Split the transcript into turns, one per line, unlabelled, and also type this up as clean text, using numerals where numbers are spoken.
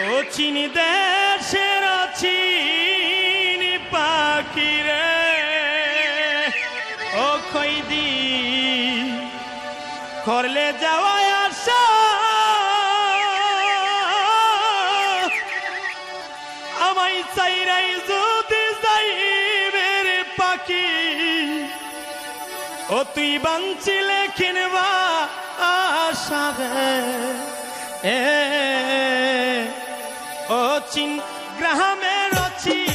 ও চিনি দেশের চিনি পাখি রে, ও কইদি করলে যাওয়ায় আসা আমায় চাইরাই যদি যাইবে রে পাখি, ও তুই বাঞ্চিলে কিনবা আশা রে। ও চিন গ্রামের চিনি